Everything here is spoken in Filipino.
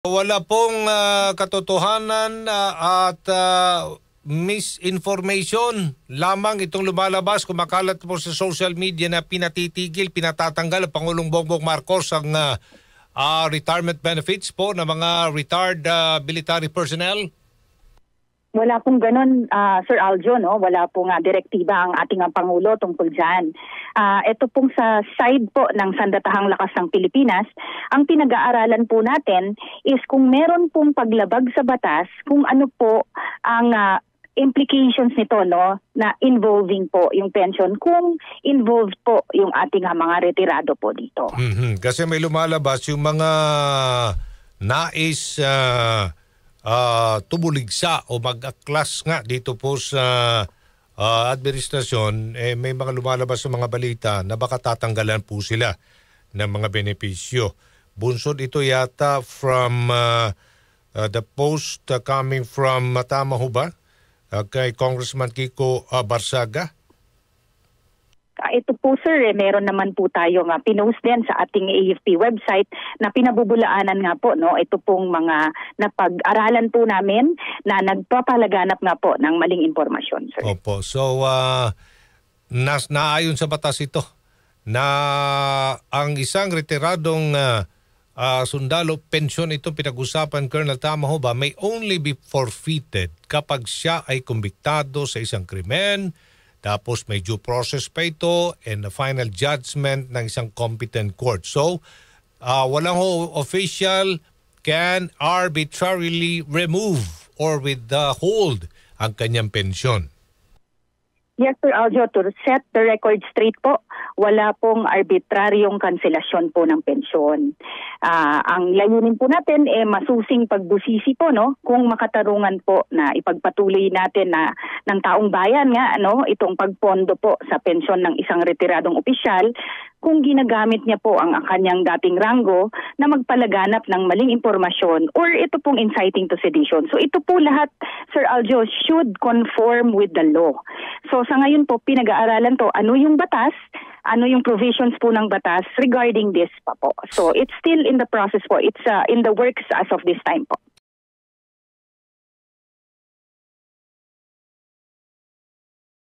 Wala pong katotohanan at misinformation lamang itong lumalabas, kumakalat po sa social media na pinatitigil, pinatatanggal ang Pangulong Bongbong Marcos ang retirement benefits po ng mga retired military personnel. Wala pong ganun, Sir Aljo, no? Wala pong direktiba ang ating Pangulo tungkol dyan. Ito pong sa side po ng Sandatahang Lakas ng Pilipinas, ang pinag-aaralan po natin is kung meron pong paglabag sa batas, kung ano po ang implications nito, no, na involving po yung pension, kung involved po yung ating mga retirado po dito. Kasi may lumalabas yung mga nais tumuligsa o mag-aklas nga dito po sa administrasyon, may mga lumalabas sa mga balita na baka tatanggalan po sila ng mga benepisyo. Bunsod ito yata from the post coming from tama ho ba? Kay Congressman Kiko Barsaga. Ito po sir, meron naman po tayong pinost din sa ating AFP website na pinabubulaanan nga po, no, ito pong mga napag-aralan po namin na nagpapalaganap nga po ng maling impormasyon, sir. Opo. So naayon sa batas ito na ang isang retiradong sundalo, pensyon ito pinag-usapan, Colonel, tama ho ba, may only be forfeited kapag siya ay kumbiktado sa isang krimen. Tapos may due process pa ito and the final judgment ng isang competent court. So, walang official can arbitrarily remove or withhold ang kanyang pensyon. Yes, Sir Aljo, to set the record straight po, wala pong arbitraryong kanselasyon po ng pensyon. Ang layunin po natin masusing pagbusisi po, no, kung makatarungan po na ipagpatuloy natin na ng taong bayan nga, no, itong pagpondo po sa pensyon ng isang retiradong opisyal kung ginagamit niya po ang kanyang dating ranggo na magpalaganap ng maling impormasyon or ito pong inciting to sedition. So ito po lahat, Sir Aljo, should conform with the law. So sa ngayon po, pinag-aaralan to, ano yung batas, ano yung provisions po ng batas regarding this pa po. So it's still in the process po. It's in the works as of this time po.